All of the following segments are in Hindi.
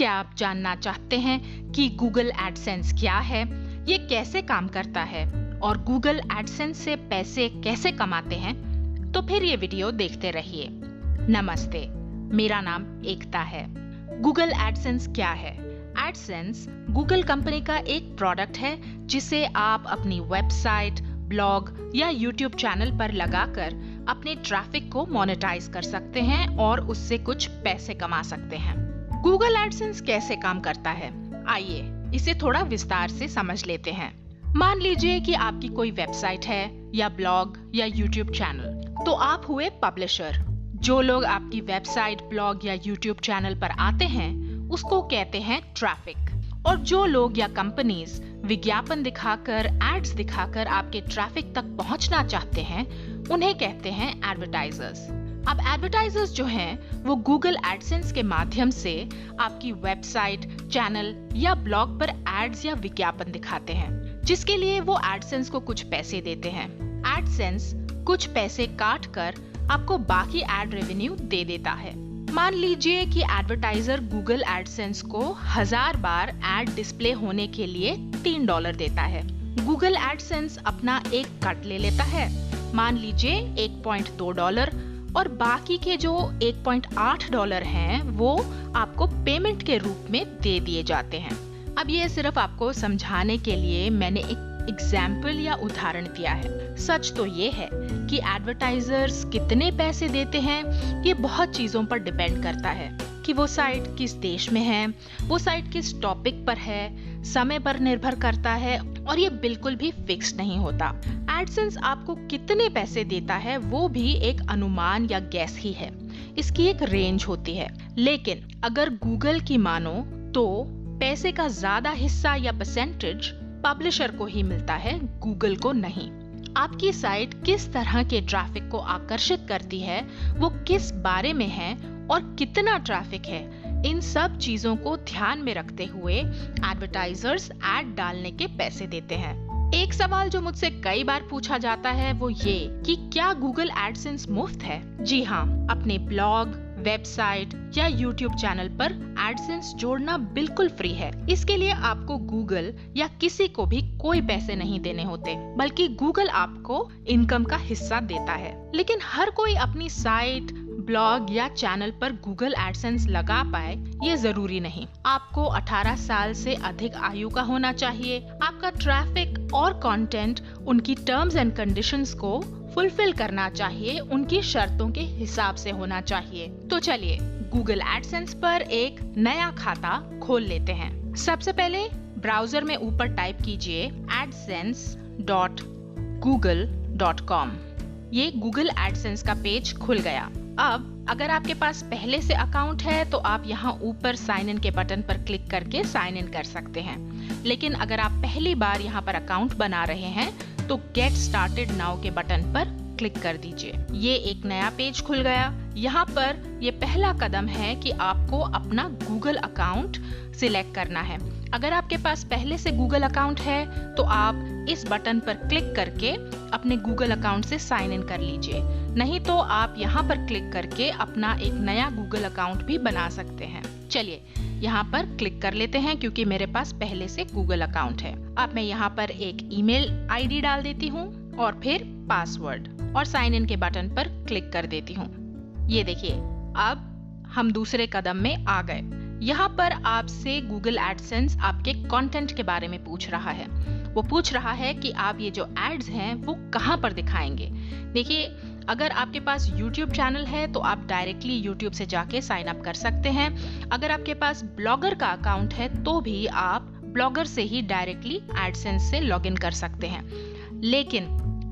क्या आप जानना चाहते हैं कि गूगल एडसेंस क्या है, ये कैसे काम करता है और गूगल एडसेंस से पैसे कैसे कमाते हैं? तो फिर ये वीडियो देखते रहिए। नमस्ते, मेरा नाम एकता है। गूगल एडसेंस क्या है? एडसेंस गूगल कंपनी का एक प्रोडक्ट है जिसे आप अपनी वेबसाइट, ब्लॉग या यूट्यूब चैनल पर लगाकर अपने ट्रैफिक को मोनेटाइज कर सकते हैं और उससे कुछ पैसे कमा सकते हैं। गूगल एडसेंस कैसे काम करता है? आइए इसे थोड़ा विस्तार से समझ लेते हैं। मान लीजिए कि आपकी कोई वेबसाइट है या ब्लॉग या यूट्यूब चैनल, तो आप हुए पब्लिशर। जो लोग आपकी वेबसाइट, ब्लॉग या यूट्यूब चैनल पर आते हैं उसको कहते हैं ट्रैफिक। और जो लोग या कंपनीज विज्ञापन दिखाकर, एड्स दिखाकर आपके ट्रैफिक तक पहुंचना चाहते हैं उन्हें कहते हैं एडवर्टाइजर्स। अब एडवर्टाइजर्स जो हैं वो गूगल एडसेंस के माध्यम से आपकी वेबसाइट, चैनल या ब्लॉग पर एड्स या विज्ञापन दिखाते हैं, जिसके लिए वो एडसेंस को कुछ पैसे देते हैं। एडसेंस कुछ पैसे काट कर आपको बाकी एड रेवेन्यू दे देता है। मान लीजिए कि एडवर्टाइजर गूगल एडसेंस को 1000 बार एड डिस्प्ले होने के लिए $3 देता है। गूगल एडसेंस अपना एक कट ले लेता है, मान लीजिए $1.2, और बाकी के जो $1.8 हैं वो आपको पेमेंट के रूप में दे दिए जाते हैं। अब ये सिर्फ आपको समझाने के लिए मैंने एक एग्जाम्पल या उदाहरण दिया है। सच तो ये है कि एडवर्टाइजर्स कितने पैसे देते हैं ये बहुत चीजों पर डिपेंड करता है कि वो साइट किस देश में है, वो साइट किस टॉपिक पर है, समय पर निर्भर करता है और ये बिल्कुल भी फिक्स नहीं होता। एडसेंस आपको कितने पैसे देता है वो भी एक अनुमान या गैस ही है, इसकी एक रेंज होती है। लेकिन अगर गूगल की मानो तो पैसे का ज्यादा हिस्सा या परसेंटेज पब्लिशर को ही मिलता है, गूगल को नहीं। आपकी साइट किस तरह के ट्रैफिक को आकर्षित करती है, वो किस बारे में है और कितना ट्रैफिक है, इन सब चीजों को ध्यान में रखते हुए एडवर्टाइजर्स एड डालने के पैसे देते हैं। एक सवाल जो मुझसे कई बार पूछा जाता है वो ये कि क्या गूगल एडसेंस मुफ्त है? जी हाँ, अपने ब्लॉग, वेबसाइट या यूट्यूब चैनल पर एडसेंस जोड़ना बिल्कुल फ्री है। इसके लिए आपको गूगल या किसी को भी कोई पैसे नहीं देने होते, बल्कि गूगल आपको इनकम का हिस्सा देता है। लेकिन हर कोई अपनी साइट, ब्लॉग या चैनल पर गूगल एडसेंस लगा पाए ये जरूरी नहीं। आपको 18 साल से अधिक आयु का होना चाहिए, आपका ट्रैफिक और कंटेंट उनकी टर्म्स एंड कंडीशंस को फुलफिल करना चाहिए, उनकी शर्तों के हिसाब से होना चाहिए। तो चलिए गूगल एडसेंस पर एक नया खाता खोल लेते हैं। सबसे पहले ब्राउजर में ऊपर टाइप कीजिए adsense.google.com। ये गूगल एडसेंस का पेज खुल गया। अब अगर आपके पास पहले से अकाउंट है तो आप यहाँ ऊपर साइन इन के बटन पर क्लिक करके साइन इन कर सकते हैं। लेकिन अगर आप पहली बार यहाँ पर अकाउंट बना रहे हैं तो गेट स्टार्टेड नाउ के बटन पर क्लिक कर दीजिए। ये एक नया पेज खुल गया। यहाँ पर ये पहला कदम है कि आपको अपना गूगल अकाउंट सिलेक्ट करना है। अगर आपके पास पहले से गूगल अकाउंट है तो आप इस बटन पर क्लिक करके अपने गूगल अकाउंट से साइन इन कर लीजिए, नहीं तो आप यहाँ पर क्लिक करके अपना एक नया गूगल अकाउंट भी बना सकते हैं। चलिए यहाँ पर क्लिक कर लेते हैं क्योंकि मेरे पास पहले से गूगल अकाउंट है। अब मैं यहाँ पर एक ईमेल आईडी डाल देती हूँ और फिर पासवर्ड और साइन इन के बटन पर क्लिक कर देती हूँ। ये देखिए अब हम दूसरे कदम में आ गए। यहाँ पर आपसे गूगल एडसेंस आपके कंटेंट के बारे में पूछ रहा है। वो पूछ रहा है कि आप ये जो एड्स हैं वो कहाँ पर दिखाएंगे। देखिए अगर आपके पास YouTube चैनल है तो आप डायरेक्टली YouTube से जाके साइन अप कर सकते हैं। अगर आपके पास ब्लॉगर का अकाउंट है तो भी आप ब्लॉगर से ही डायरेक्टली एडसेंस से लॉगिन कर सकते हैं। लेकिन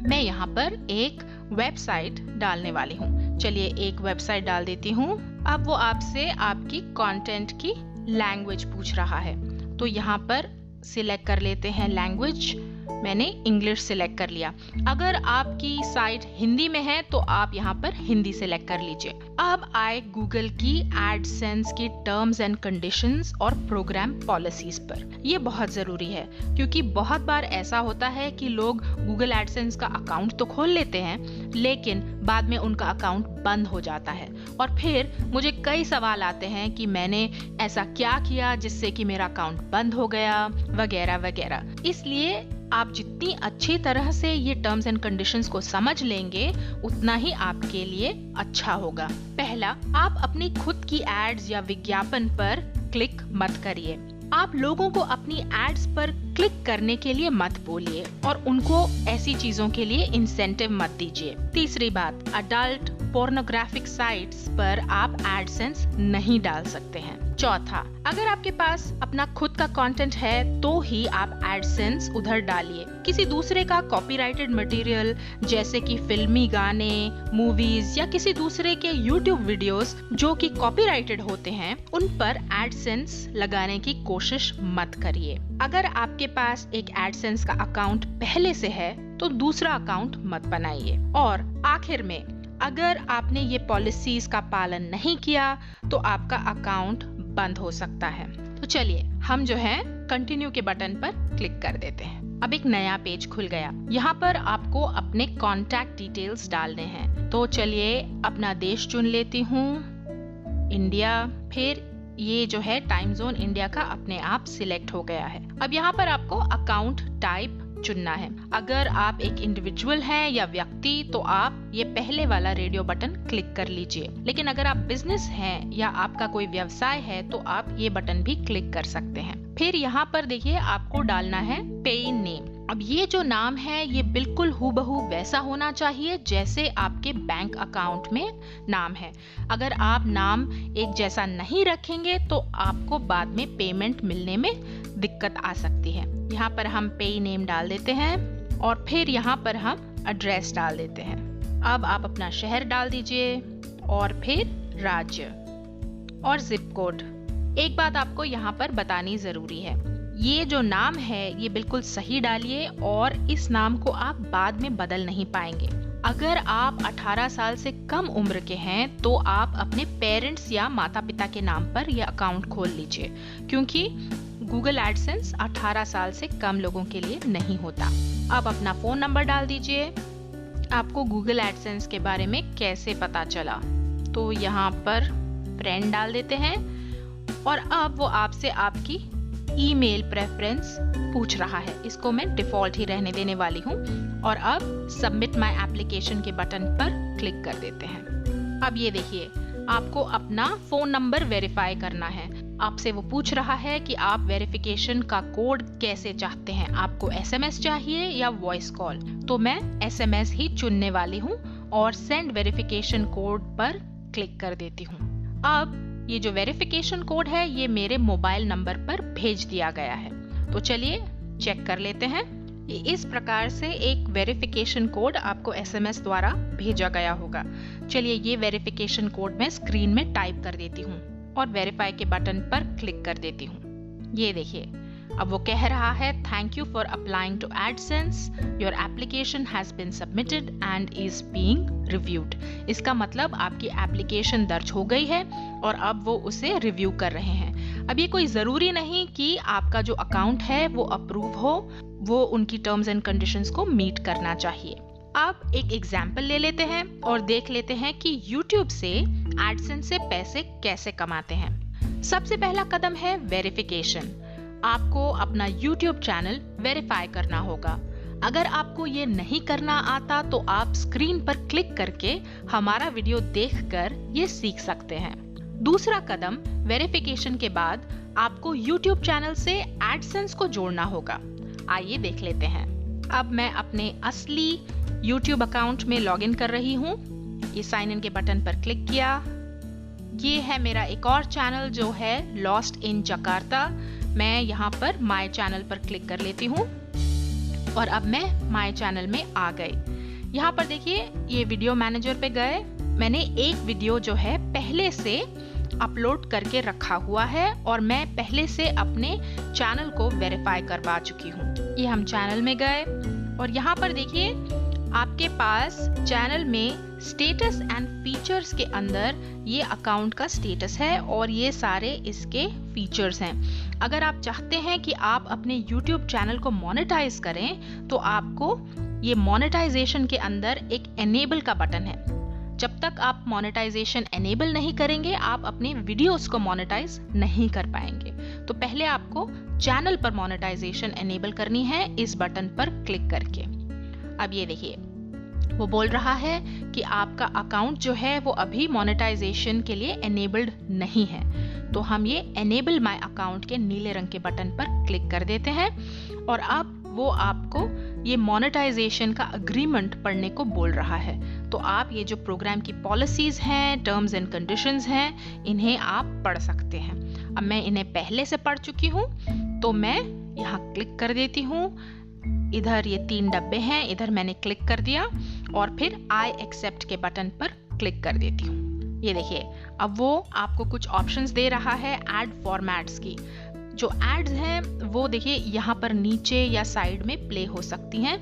मैं यहाँ पर एक वेबसाइट डालने वाली हूँ। चलिए एक वेबसाइट डाल देती हूँ। अब वो आपसे आपकी कंटेंट की लैंग्वेज पूछ रहा है, तो यहाँ पर सिलेक्ट कर लेते हैं लैंग्वेज मैंने इंग्लिश सिलेक्ट कर लिया। अगर आपकी साइट हिंदी में है तो आप यहाँ पर हिंदी सिलेक्ट कर लीजिए। अब आए गूगल की एडसेंस की टर्म्स एंड कंडीशंस और प्रोग्राम पॉलिसीज पर। ये बहुत जरूरी है क्योंकि बहुत बार ऐसा होता है कि लोग गूगल एडसेंस का अकाउंट तो खोल लेते हैं लेकिन बाद में उनका अकाउंट बंद हो जाता है और फिर मुझे कई सवाल आते हैं कि मैंने ऐसा क्या किया जिससे कि मेरा अकाउंट बंद हो गया वगैरह वगैरह। इसलिए आप जितनी अच्छी तरह से ये टर्म्स एंड कंडीशंस को समझ लेंगे उतना ही आपके लिए अच्छा होगा। पहला, आप अपनी खुद की एड्स या विज्ञापन पर क्लिक मत करिए। आप लोगों को अपनी एड्स पर क्लिक करने के लिए मत बोलिए और उनको ऐसी चीजों के लिए इंसेंटिव मत दीजिए। तीसरी बात, अडल्ट पोर्नोग्राफिक साइट्स पर आप एडसेंस नहीं डाल सकते हैं। चौथा, अगर आपके पास अपना खुद का कंटेंट है तो ही आप एडसेंस उधर डालिए। किसी दूसरे का कॉपीराइटेड मटेरियल जैसे कि फिल्मी गाने, मूवीज या किसी दूसरे के यूट्यूब वीडियोस जो कि कॉपीराइटेड होते हैं उन पर एडसेंस लगाने की कोशिश मत करिए। अगर आपके पास एक एडसेंस का अकाउंट पहले से है तो दूसरा अकाउंट मत बनाइए। और आखिर में, अगर आपने ये पॉलिसीज का पालन नहीं किया तो आपका अकाउंट बंद हो सकता है। तो चलिए हम जो है कंटिन्यू के बटन पर क्लिक कर देते हैं। अब एक नया पेज खुल गया। यहाँ पर आपको अपने कॉन्टैक्ट डिटेल्स डालने हैं। तो चलिए अपना देश चुन लेती हूँ, इंडिया। फिर ये जो है टाइम जोन इंडिया का अपने आप सिलेक्ट हो गया है। अब यहाँ पर आपको अकाउंट टाइप चुनना है। अगर आप एक इंडिविजुअल हैं या व्यक्ति तो आप ये पहले वाला रेडियो बटन क्लिक कर लीजिए, लेकिन अगर आप बिजनेस हैं या आपका कोई व्यवसाय है तो आप ये बटन भी क्लिक कर सकते हैं। फिर यहाँ पर देखिए आपको डालना है पे नेम। अब ये जो नाम है ये बिल्कुल हूबहू वैसा होना चाहिए जैसे आपके बैंक अकाउंट में नाम है। अगर आप नाम एक जैसा नहीं रखेंगे तो आपको बाद में पेमेंट मिलने में दिक्कत आ सकती है। यहाँ पर हम पे नेम डाल देते हैं और फिर यहाँ पर हम एड्रेस डाल देते हैं। अब आप अपना शहर डाल दीजिए और फिर राज्य और जिप कोड। एक बात आपको यहाँ पर बतानी जरूरी है, ये जो नाम है ये बिल्कुल सही डालिए और इस नाम को आप बाद में बदल नहीं पाएंगे। अगर आप 18 साल से कम उम्र के हैं तो आप अपने पेरेंट्स या माता पिता के नाम पर यह अकाउंट खोल लीजिए क्योंकि गूगल एडसेंस 18 साल से कम लोगों के लिए नहीं होता। अब अपना फोन नंबर डाल दीजिए। आपको गूगल एडसेंस के बारे में कैसे पता चला, तो यहाँ पर फ्रेंड डाल देते हैं और अब वो आपसे आपकी ईमेल प्रेफरेंस पूछ रहा है। इसको मैं डिफॉल्ट ही रहने देने वाली हूँ और अब सबमिट माय एप्लीकेशन के बटन पर क्लिक कर देते हैं। अब ये देखिए आपको अपना फोन नंबर वेरीफाई करना है। आपसे वो पूछ रहा है कि आप वेरिफिकेशन का कोड कैसे चाहते हैं, आपको एसएमएस चाहिए या वॉइस कॉल। तो मैं एसएमएस ही चुनने वाली हूँ और सेंड वेरिफिकेशन कोड पर क्लिक कर देती हूँ। अब ये जो वेरिफिकेशन कोड है ये मेरे मोबाइल नंबर पर भेज दिया गया है। तो चलिए चेक कर लेते हैं। इस प्रकार से एक वेरिफिकेशन कोड आपको एसएमएस द्वारा भेजा गया होगा। चलिए ये वेरिफिकेशन कोड मैं स्क्रीन में टाइप कर देती हूँ और वेरीफाई के बटन पर क्लिक कर देती हूँ। ये देखिए अब वो कह रहा है thank you for applying to AdSense, your application has been submitted and is being reviewed. इसका मतलब आपकी एप्लीकेशन दर्ज हो गई है और अब वो उसे रिव्यू कर रहे हैं। अब ये कोई जरूरी नहीं कि आपका जो अकाउंट है वो अप्रूव हो, वो उनकी टर्म्स एंड कंडीशंस को मीट करना चाहिए। अब एक एग्जाम्पल ले लेते हैं और देख लेते हैं कि YouTube से एडसेंस से पैसे कैसे कमाते हैं। सबसे पहला कदम है वेरिफिकेशन। आपको अपना YouTube चैनल वेरीफाई करना होगा। अगर आपको ये नहीं करना आता तो आप स्क्रीन पर क्लिक करके हमारा वीडियो देखकर ये सीख सकते हैं। दूसरा कदम वेरिफिकेशन के बाद आपको YouTube चैनल से एडसेंस को जोड़ना होगा। आइए देख लेते हैं। अब मैं अपने असली YouTube अकाउंट में लॉगिन कर रही हूँ। ये साइन इन के बटन पर क्लिक किया। ये है मेरा एक और चैनल जो है लॉस्ट इन जकार्ता। मैं यहाँ पर माय चैनल पर क्लिक कर लेती हूँ और अब मैं माय चैनल में आ गई। यहाँ पर देखिए ये वीडियो मैनेजर पे गए। मैंने एक वीडियो जो है पहले से अपलोड करके रखा हुआ है और मैं पहले से अपने चैनल को वेरीफाई करवा चुकी हूँ। ये हम चैनल में गए और यहाँ पर देखिए आपके पास चैनल में स्टेटस एंड फीचर्स के अंदर ये अकाउंट का स्टेटस है और ये सारे इसके फीचर्स हैं। अगर आप चाहते हैं कि आप अपने YouTube चैनल को मोनेटाइज करें तो आपको ये मोनेटाइजेशन के अंदर एक एनेबल का बटन है। जब तक आप मोनेटाइजेशन एनेबल नहीं करेंगे आप अपने वीडियोस को मोनेटाइज नहीं कर पाएंगे। तो पहले आपको चैनल पर मोनेटाइजेशन एनेबल करनी है इस बटन पर क्लिक करके। अब ये देखिए वो बोल रहा है कि आपका अकाउंट जो है वो अभी मोनेटाइजेशन के लिए एनेबल्ड नहीं है। तो हम ये एनेबल माय अकाउंट के नीले रंग के बटन पर क्लिक कर देते हैं और अब वो आपको ये मोनेटाइजेशन का अग्रीमेंट पढ़ने को बोल रहा है। तो आप ये जो प्रोग्राम की पॉलिसीज हैं, टर्म्स एंड कंडीशंस हैं, इन्हें आप पढ़ सकते हैं। अब मैं इन्हें पहले से पढ़ चुकी हूँ तो मैं यहाँ क्लिक कर देती हूँ। इधर ये 3 डब्बे हैं, इधर मैंने क्लिक कर दिया और फिर आई एक्सेप्ट के बटन पर क्लिक कर देती हूँ। ये देखिए अब वो आपको कुछ ऑप्शंस दे रहा है एड फॉर्मेट्स की। जो एड्स हैं वो देखिए यहाँ पर नीचे या साइड में प्ले हो सकती हैं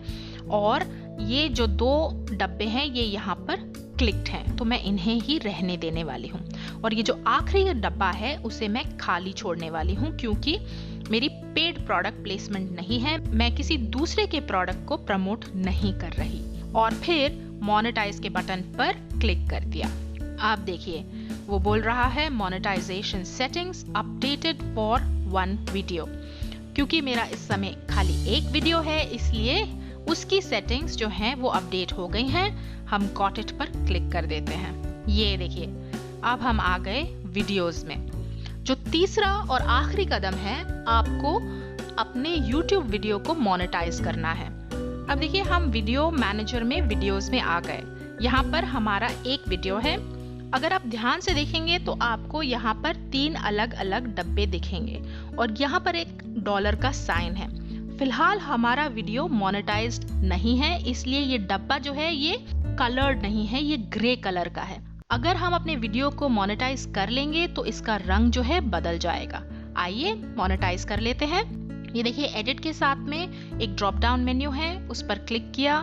और ये जो 2 डब्बे हैं ये यहाँ पर क्लिक्ड हैं तो मैं इन्हें ही रहने देने वाली हूँ। और ये जो आखिरी डब्बा है उसे मैं खाली छोड़ने वाली हूँ क्योंकि मेरी पेड प्रोडक्ट प्लेसमेंट नहीं है, मैं किसी दूसरे के प्रोडक्ट को प्रमोट नहीं कर रही। और फिर मोनेटाइज के बटन पर क्लिक कर दिया। आप देखिए वो बोल रहा है monetisation settings updated for 1 video. क्योंकि मेरा इस समय खाली एक वीडियो है इसलिए उसकी सेटिंग्स जो हैं वो अपडेट हो गई हैं। हम गॉट इट पर क्लिक कर देते हैं। ये देखिए अब हम आ गए वीडियोस में। जो तीसरा और आखिरी कदम है आपको अपने YouTube वीडियो को मोनेटाइज करना है। अब देखिए हम वीडियो मैनेजर में वीडियोस में आ गए। यहाँ पर हमारा एक वीडियो है। अगर आप ध्यान से देखेंगे तो आपको यहाँ पर 3 अलग अलग डब्बे दिखेंगे और यहाँ पर एक डॉलर का साइन है। फिलहाल हमारा वीडियो मोनेटाइज्ड नहीं है इसलिए ये डब्बा जो है ये कलर्ड नहीं है, ये ग्रे कलर का है। अगर हम अपने वीडियो को मोनेटाइज कर लेंगे तो इसका रंग जो है बदल जाएगा। आइए मोनेटाइज कर लेते हैं। ये देखिए एडिट के साथ में एक ड्रॉप डाउन मेन्यू है, उस पर क्लिक किया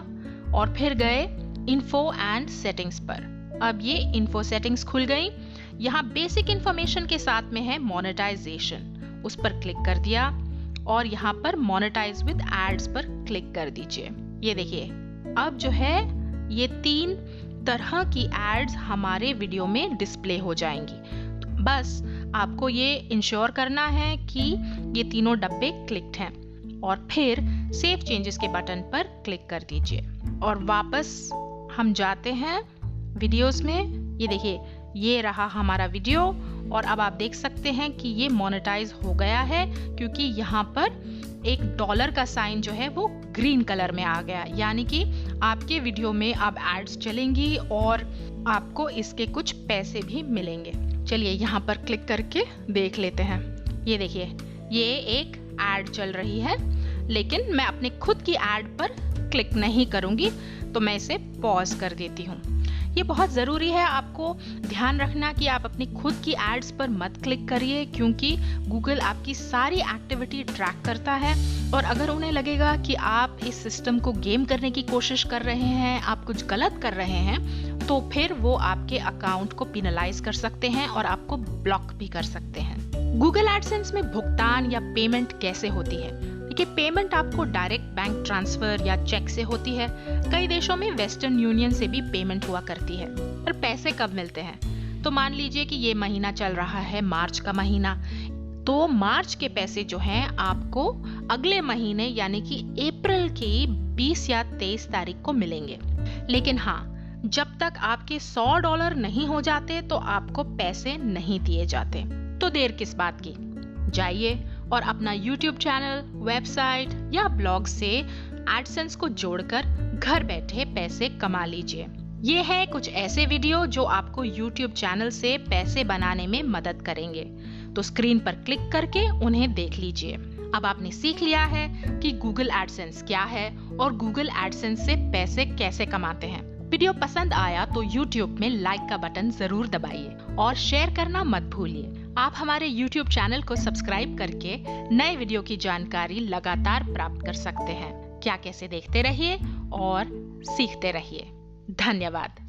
और फिर गए इन्फो एंड सेटिंग्स पर। अब ये इन्फो सेटिंग्स खुल गई। यहाँ बेसिक इंफॉर्मेशन के साथ में है मोनेटाइजेशन, उस पर क्लिक कर दिया और यहाँ पर मोनेटाइज विद एड्स पर क्लिक कर दीजिए। ये देखिए अब जो है ये 3 तरह की एड्स हमारे वीडियो में डिस्प्ले हो जाएंगी। तो बस आपको ये इंश्योर करना है कि ये तीनों डब्बे क्लिक्ड हैं और फिर सेव चेंजेस के बटन पर क्लिक कर दीजिए और वापस हम जाते हैं वीडियोस में। ये देखिए ये रहा हमारा वीडियो और अब आप देख सकते हैं कि ये मोनेटाइज हो गया है क्योंकि यहाँ पर एक डॉलर का साइन जो है वो ग्रीन कलर में आ गया, यानी कि आपके वीडियो में अब एड्स चलेंगी और आपको इसके कुछ पैसे भी मिलेंगे। चलिए यहाँ पर क्लिक करके देख लेते हैं। ये देखिए ये एक एड चल रही है लेकिन मैं अपने खुद की एड पर क्लिक नहीं करूंगी तो मैं इसे पॉज कर देती हूँ। ये बहुत ज़रूरी है आपको ध्यान रखना कि आप अपनी खुद की एड्स पर मत क्लिक करिए क्योंकि गूगल आपकी सारी एक्टिविटी ट्रैक करता है और अगर उन्हें लगेगा कि आप इस सिस्टम को गेम करने की कोशिश कर रहे हैं, आप कुछ गलत कर रहे हैं, तो फिर वो आपके अकाउंट को पिनलाइज कर सकते हैं और आपको ब्लॉक भी कर सकते हैं। गूगल एडसेंस में भुगतान या पेमेंट कैसे होती है? देखिए पेमेंट आपको डायरेक्ट बैंक ट्रांसफर या चेक से होती है। कई देशों में वेस्टर्न यूनियन से भी पेमेंट हुआ करती है। पर पैसे कब मिलते हैं? तो मान लीजिए कि ये महीना चल रहा है मार्च का महीना, तो मार्च के पैसे जो हैं आपको अगले महीने यानी कि अप्रैल की 20 या 23 तारीख को मिलेंगे। लेकिन हाँ, जब तक आपके $100 नहीं हो जाते तो आपको पैसे नहीं दिए जाते। तो देर किस बात की, जाइए और अपना YouTube चैनल, वेबसाइट या ब्लॉग से एडसेंस को जोड़कर घर बैठे पैसे कमा लीजिए। ये है कुछ ऐसे वीडियो जो आपको YouTube चैनल से पैसे बनाने में मदद करेंगे। तो स्क्रीन पर क्लिक करके उन्हें देख लीजिए। अब आपने सीख लिया है कि गूगल एडसेंस क्या है और गूगल एडसेंस से पैसे कैसे कमाते हैं। वीडियो पसंद आया तो YouTube में लाइक का बटन जरूर दबाइए और शेयर करना मत भूलिए। आप हमारे YouTube चैनल को सब्सक्राइब करके नए वीडियो की जानकारी लगातार प्राप्त कर सकते हैं। क्या कैसे देखते रहिए और सीखते रहिए। धन्यवाद।